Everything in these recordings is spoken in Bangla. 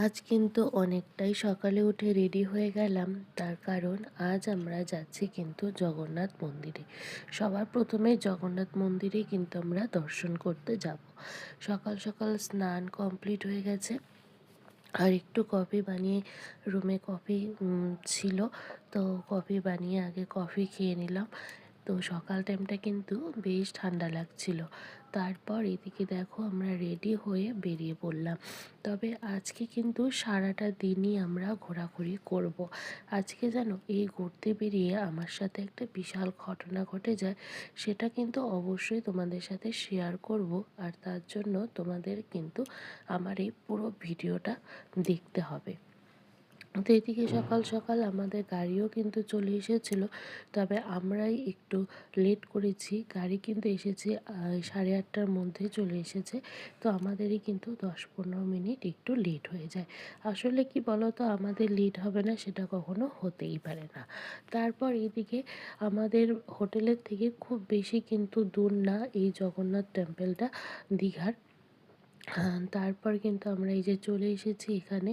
আজ কিন্তু অনেকটাই সকালে উঠে রেডি হয়ে গেলাম, তার কারণ আজ আমরা যাচ্ছি কিন্তু জগন্নাথ মন্দিরে। সবার প্রথমে জগন্নাথ মন্দিরে কিন্তু আমরা দর্শন করতে যাব। সকাল সকাল স্নান কমপ্লিট হয়ে গেছে, আর একটু কফি বানিয়ে রুমে কফি ছিল, তো কফি বানিয়ে আগে কফি খেয়ে নিলাম। তো সকাল টাইমটা কিন্তু বেশ ঠান্ডা লাগছিল। তারপর এদিকে দেখো আমরা রেডি হয়ে বেরিয়ে পড়লাম। তবে আজকে কিন্তু সারাটা দিনই আমরা ঘোরাঘুরি করব। আজকে জানো, এই ঘুরতে বেরিয়ে আমার সাথে একটা বিশাল ঘটনা ঘটে যায়, সেটা কিন্তু অবশ্যই তোমাদের সাথে শেয়ার করব। আর তার জন্য তোমাদের কিন্তু আমার এই পুরো ভিডিওটা দেখতে হবে। তো এদিকে সকাল সকাল আমাদের গাড়িও কিন্তু চলে এসেছিল, তবে আমরাই একটু লেট করেছি। গাড়ি কিন্তু এসেছে 8:30টার মধ্যে চলে এসেছে। তো আমাদেরই কিন্তু 10-15 মিনিট একটু লেট হয়ে যায়। আসলে কি বলো তো, আমাদের লেট হবে না সেটা কখনো হতেই পারে না। তারপর এদিকে আমাদের হোটেলের থেকে খুব বেশি কিন্তু দূর না এই জগন্নাথ টেম্পলটা, দীঘার। তারপর কিন্তু আমরা এই যে চলে এসেছি এখানে।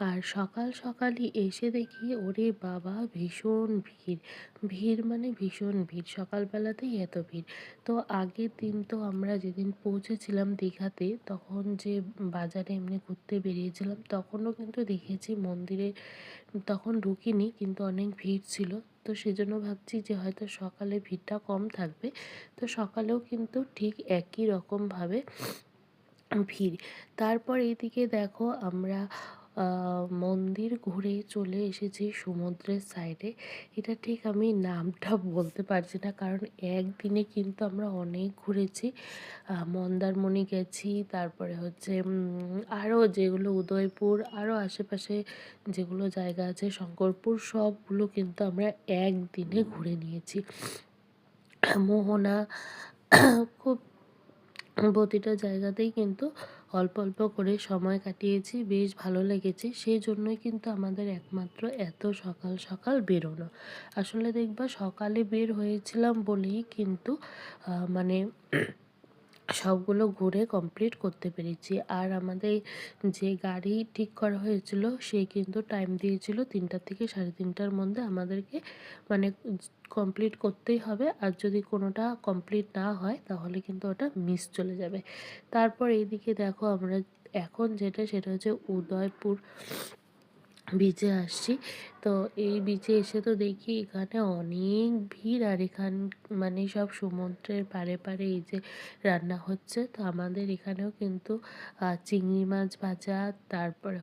আর সকাল সকালই এসে দেখি, ওরে বাবা ভীষণ ভিড়। ভিড় মানে ভীষণ ভিড়, সকালবেলাতেই এত ভিড়। তো আগের দিন তো আমরা যেদিন পৌঁছেছিলাম দীঘাতে, তখন যে বাজারে এমনি ঘুরতে বেরিয়েছিলাম, তখনও কিন্তু দেখেছি মন্দিরে, তখন ঢুকিনি কিন্তু অনেক ভিড় ছিল। তো সেজন্য ভাবছি যে হয়তো সকালে ভিড়টা কম থাকবে। তো সকালেও কিন্তু ঠিক একই রকমভাবে ভিড়। তারপর এইদিকে দেখো আমরা মন্দির ঘুরে চলে এসেছি সমুদ্রের সাইডে। এটা ঠিক আমি নামটা বলতে পারছি না, কারণ একদিনে কিন্তু আমরা অনেক ঘুরেছি। মন্দারমণি গেছি, তারপরে হচ্ছে আরও যেগুলো উদয়পুর, আরও আশেপাশে যেগুলো জায়গা আছে, শঙ্করপুর, সবগুলো কিন্তু আমরা একদিনে ঘুরে নিয়েছি। মোহনা, খুব প্রতিটা জায়গাতেই কিন্তু অল্প অল্প করে সময় কাটিয়েছি, বেশ ভালো লেগেছে। সেই জন্যই কিন্তু আমাদের একমাত্র এত সকাল সকাল বেরোনো। আসলে দেখবা, সকালে বের হয়েছিলাম বলেই কিন্তু মানে সবগুলো ঘুরে কমপ্লিট করতে পেরেছি। আর আমাদের যে গাড়ি ঠিক করা হয়েছিল, সে কিন্তু টাইম দিয়েছিল 3টা থেকে 3:30টার মধ্যে আমাদেরকে মানে কমপ্লিট করতেই হবে। আর যদি কোনোটা কমপ্লিট না হয় তাহলে কিন্তু ওটা মিস চলে যাবে। তারপর এইদিকে দেখো আমরা এখন যেটা, সেটা হচ্ছে উদয়পুর বিচে আসছি। তো এই বিচে এসে তো দেখি এখানে অনেক ভিড়, আর মানে সব সমুদ্রের পাড়ে পাড়ে এই যে রান্না হচ্ছে। তো আমাদের এখানেও কিন্তু চিংড়ি মাছ ভাজা, তারপরে